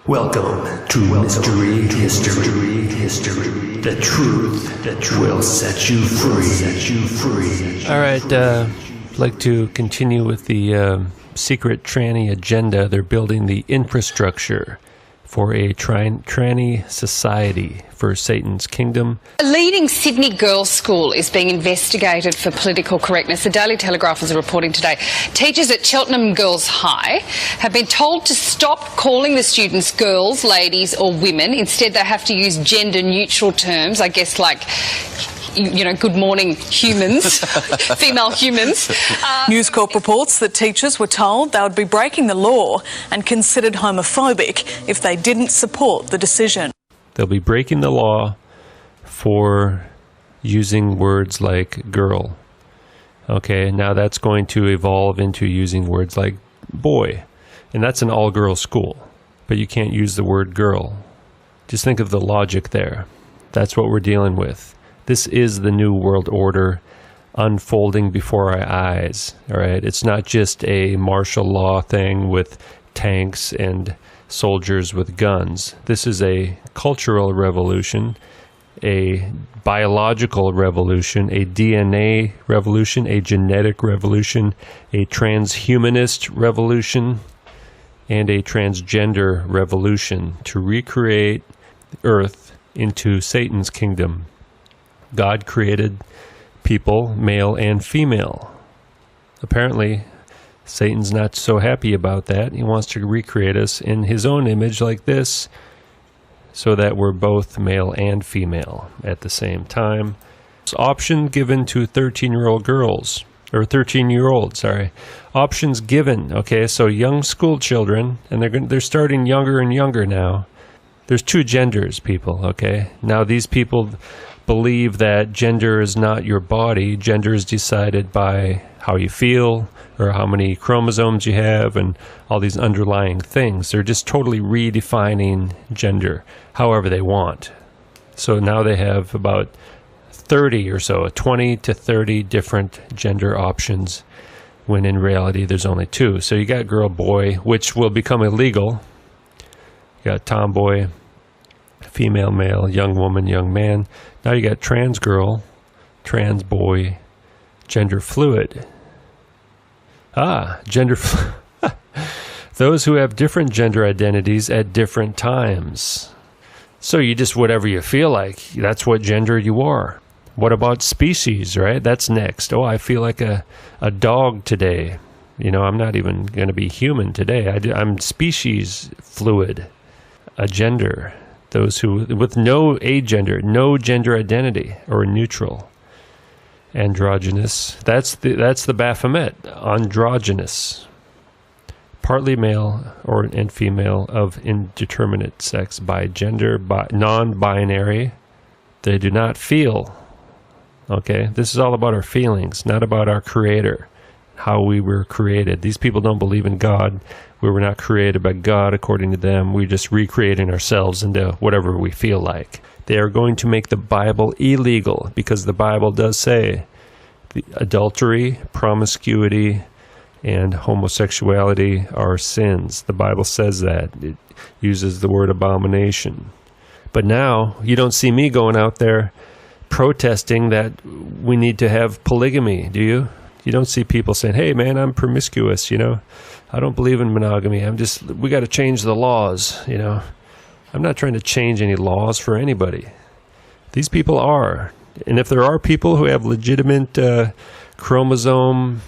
Welcome to MrE History. The truth that will set you free. All right, I'd like to continue with the secret tranny agenda. They're building the infrastructure for a tranny society for Satan's kingdom. A leading Sydney girls' school is being investigated for political correctness. The Daily Telegraph is reporting today. Teachers at Cheltenham Girls High have been told to stop calling the students girls, ladies or women. Instead, they have to use gender-neutral terms, I guess, like, you know, good morning humans, female humans. News Corp reports that teachers were told they would be breaking the law and considered homophobic if they didn't support the decision. They'll be breaking the law for using words like girl. Okay, now that's going to evolve into using words like boy. And that's an all-girls school. But you can't use the word girl. Just think of the logic there. That's what we're dealing with. This is the new world order unfolding before our eyes. All right, it's not just a martial law thing with tanks and soldiers with guns. This is a cultural revolution, a biological revolution, a DNA revolution, a genetic revolution, a transhumanist revolution, and a transgender revolution to recreate Earth into Satan's kingdom. God created people, male and female. Apparently, Satan's not so happy about that. He wants to recreate us in his own image like this so that we're both male and female at the same time. It's option given to 13-year-old girls, or 13-year-olds, sorry. Options given, okay, so young school children, and they're starting younger and younger now. There's two genders, people, okay? Now these people believe that gender is not your body. Gender is decided by how you feel or how many chromosomes you have and all these underlying things. They're just totally redefining gender however they want. So now they have about 30 or so, 20 to 30 different gender options, when in reality there's only two. So you got girl, boy, which will become illegal. You got tomboy, female, male, young woman, young man. Now you got trans girl, trans boy, gender fluid. Those who have different gender identities at different times. So you just whatever you feel like, that's what gender you are. What about species, right? That's next. Oh, I feel like a dog today. You know, I'm not even going to be human today. I'm species fluid. A gender. Those who, with no agender, no gender identity, or neutral. Androgynous. That's the Baphomet. Androgynous. Partly male and female of indeterminate sex by gender, non-binary. They do not feel. Okay? This is all about our feelings, not about our creator, how we were created. These people don't believe in God. We were not created by God, according to them. We're just recreating ourselves into whatever we feel like. They are going to make the Bible illegal because the Bible does say the adultery, promiscuity, and homosexuality are sins. The Bible says that. It uses the word abomination. But now, you don't see me going out there protesting that we need to have polygamy, do you? You don't see people saying, hey man, I'm promiscuous, you know. I don't believe in monogamy. We got to change the laws, you know. I'm not trying to change any laws for anybody. These people are. And if there are people who have legitimate chromosome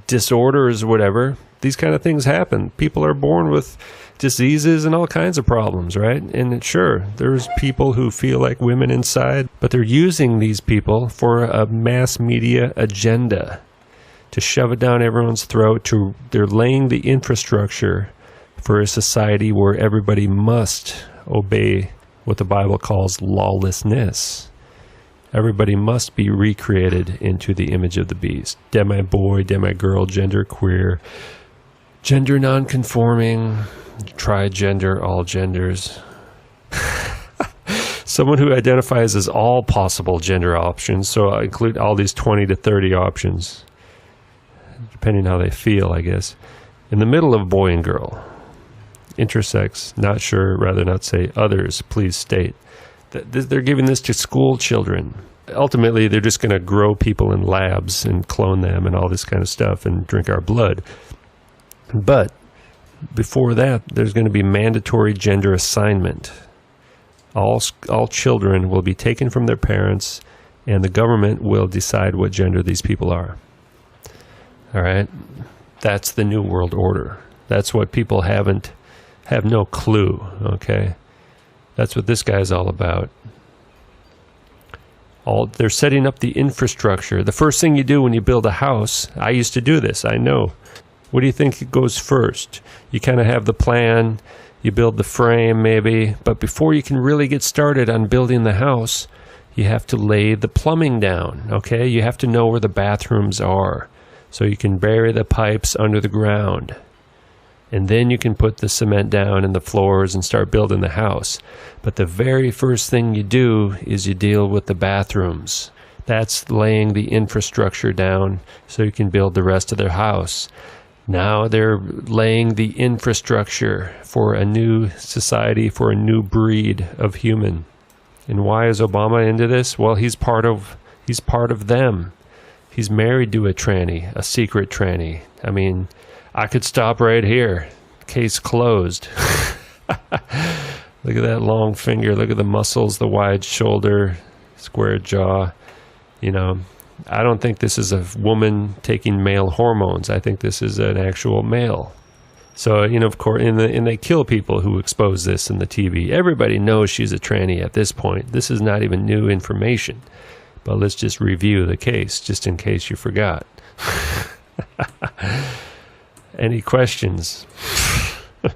disorders or whatever, these kind of things happen. People are born with diseases and all kinds of problems, right? And sure, there's people who feel like women inside, but they're using these people for a mass media agenda to shove it down everyone's throat. They're laying the infrastructure for a society where everybody must obey what the Bible calls lawlessness. Everybody must be recreated into the image of the beast. Demi-boy, demi-girl, gender queer, gender non-conforming, tri-gender, all genders. Someone who identifies as all possible gender options, so I include all these 20 to 30 options, depending how they feel, I guess, in the middle of boy and girl. intersex, not sure, rather not say, others, please state. They're giving this to school children. Ultimately, they're just going to grow people in labs and clone them and all this kind of stuff and drink our blood. But before that, there's going to be mandatory gender assignment. All children will be taken from their parents, and the government will decide what gender these people are. All right? That's the New World Order. That's what people have no clue, okay? That's what this guy's all about. They're setting up the infrastructure. The first thing you do when you build a house, I used to do this, I know. What do you think goes first? You kind of have the plan, you build the frame maybe, but before you can really get started on building the house, you have to lay the plumbing down, okay? You have to know where the bathrooms are so you can bury the pipes under the ground. And then you can put the cement down and the floors and start building the house. But the very first thing you do is you deal with the bathrooms. That's laying the infrastructure down so you can build the rest of their house. Now they're laying the infrastructure for a new society, for a new breed of human. And why is Obama into this? Well, he's part of them. He's married to a tranny, a secret tranny. I mean, I could stop right here. Case closed. Look at that long finger. Look at the muscles, the wide shoulder, square jaw. You know, I don't think this is a woman taking male hormones. I think this is an actual male. So, you know, of course, and they kill people who expose this in the TV. Everybody knows she's a tranny at this point. This is not even new information. But let's just review the case, just in case you forgot. Any questions? Look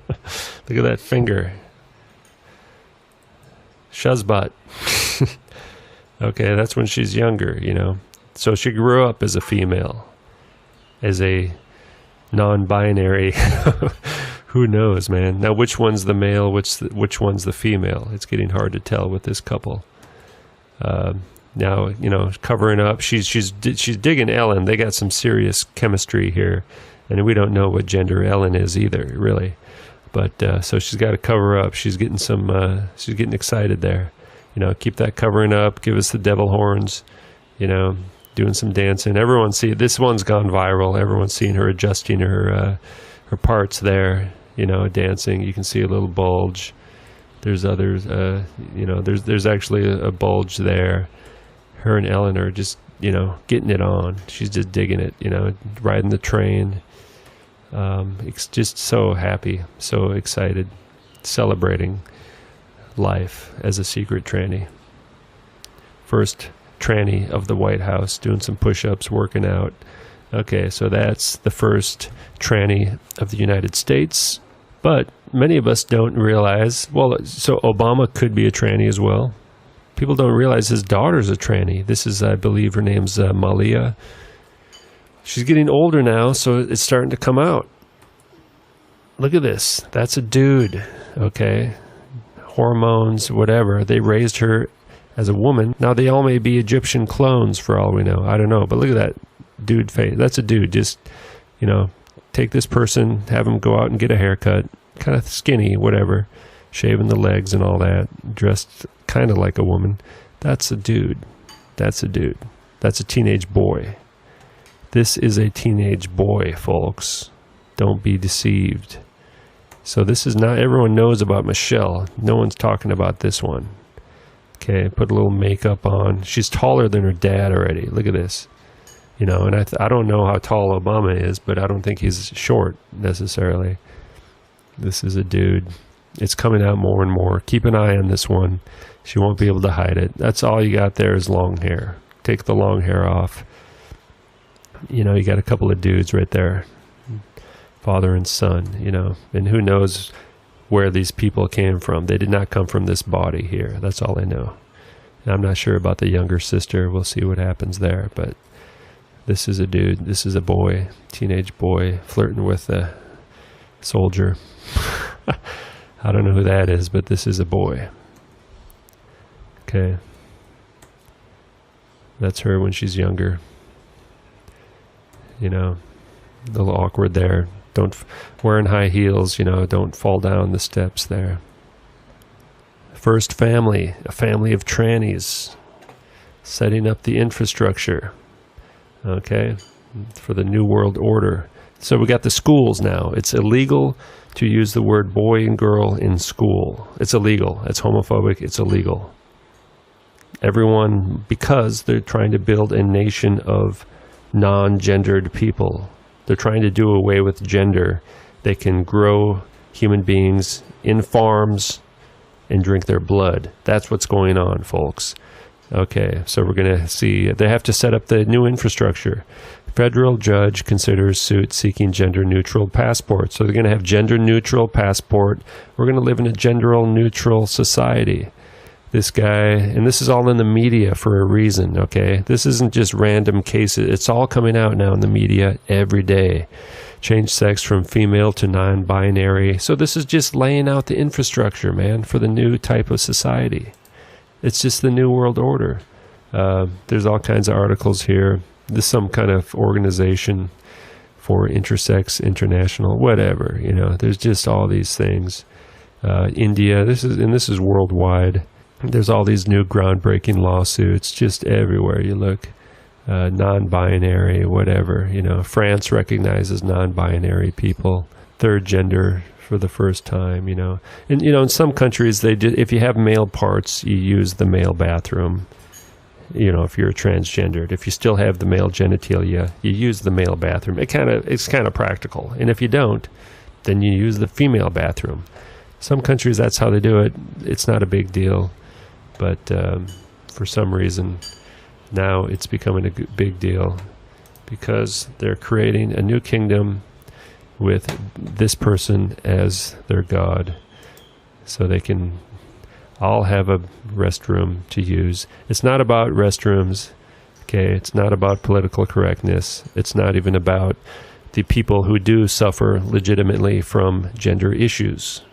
at that finger. Shuzbot. Okay, that's when she's younger, you know. So she grew up as a female, as a non-binary. Who knows, man? Now, which one's the male, which one's the female? It's getting hard to tell with this couple. Now, you know, covering up. She's digging Ellen. They got some serious chemistry here, and we don't know what gender Ellen is either, really. But so she's got to cover up. She's getting she's getting excited there. You know, keep that covering up. Give us the devil horns. You know, doing some dancing. Everyone see this one's gone viral. Everyone's seen her adjusting her parts there. You know, dancing. You can see a little bulge. There's others. You know, there's actually a bulge there. Her and Ellen are just, you know, getting it on. She's just digging it. You know, riding the train. It's just so happy, so excited, celebrating life as a secret tranny. First tranny of the White House, doing some push-ups, working out. Okay, so that's the first tranny of the United States. But many of us don't realize, well, so Obama could be a tranny as well. People don't realize his daughter's a tranny. This is, I believe, her name's Malia. She's getting older now, so it's starting to come out. Look at this. That's a dude, okay? Hormones, whatever. They raised her as a woman. Now, they all may be Egyptian clones for all we know. I don't know, but look at that dude face. That's a dude. Just, you know, take this person, have him go out and get a haircut, kind of skinny, whatever, shaving the legs and all that, dressed kind of like a woman. That's a dude. That's a dude. That's a teenage boy. This is a teenage boy, folks. Don't be deceived. So this is not, everyone knows about Michelle. No one's talking about this one. Okay, put a little makeup on. She's taller than her dad already. Look at this. You know, and I don't know how tall Obama is, but I don't think he's short necessarily. This is a dude. It's coming out more and more. Keep an eye on this one. She won't be able to hide it. That's all you got there is long hair. Take the long hair off. You know, you got a couple of dudes right there. Father and son, you know. And who knows where these people came from. They did not come from this body here. That's all I know. And I'm not sure about the younger sister. We'll see what happens there. But this is a dude. This is a boy. Teenage boy flirting with a soldier. I don't know who that is, but this is a boy. Okay. That's her when she's younger. You know, a little awkward there. Don't wearing high heels, don't fall down the steps there. First family, a family of trannies, setting up the infrastructure, okay, for the New World Order. So we got the schools now. It's illegal to use the word boy and girl in school. It's illegal. It's homophobic. It's illegal. Everyone, because they're trying to build a nation of non-gendered people. They're trying to do away with gender. They can grow human beings in farms and drink their blood. That's what's going on, folks. Okay, so we're going to see, they have to set up the new infrastructure. Federal judge considers suit seeking gender-neutral passport. So they're going to have gender-neutral passport. We're going to live in a gender-neutral society. This guy, and this is all in the media for a reason, okay? This isn't just random cases. It's all coming out now in the media every day. Change sex from female to non-binary. So this is just laying out the infrastructure, man, for the new type of society. It's just the New World Order. There's all kinds of articles here. This is some kind of organization for intersex, international, whatever. There's just all these things. India, this is worldwide. There's all these new groundbreaking lawsuits just everywhere you look. Non-binary, whatever. France recognizes non-binary people, third gender for the first time. And in some countries, if you have male parts, you use the male bathroom. If you're transgendered, if you still have the male genitalia, you use the male bathroom. It's kind of practical. And if you don't, then you use the female bathroom. Some countries, that's how they do it. It's not a big deal. But for some reason, now it's becoming a big deal because they're creating a new kingdom with this person as their god. So they can all have a restroom to use. It's not about restrooms, okay? It's not about political correctness. It's not even about the people who do suffer legitimately from gender issues.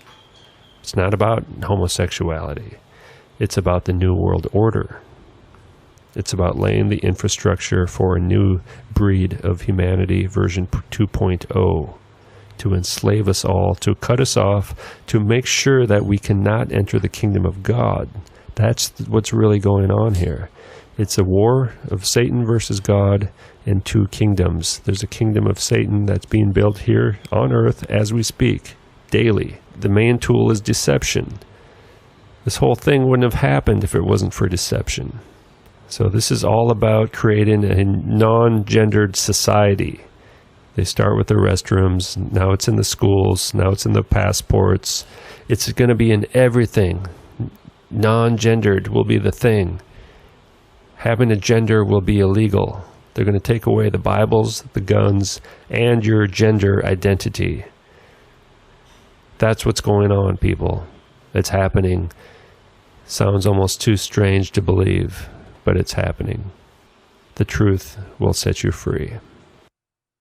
It's not about homosexuality. It's about the New World Order. It's about laying the infrastructure for a new breed of humanity, version 2.0, to enslave us all, to cut us off, to make sure that we cannot enter the kingdom of God. That's what's really going on here. It's a war of Satan versus God and two kingdoms. There's a kingdom of Satan that's being built here on earth as we speak, daily. The main tool is deception. This whole thing wouldn't have happened if it wasn't for deception. So this is all about creating a non-gendered society. They start with the restrooms, now it's in the schools, now it's in the passports. It's going to be in everything. Non-gendered will be the thing. Having a gender will be illegal. They're going to take away the Bibles, the guns, and your gender identity. That's what's going on, people. It's happening. Sounds almost too strange to believe, but it's happening. The truth will set you free.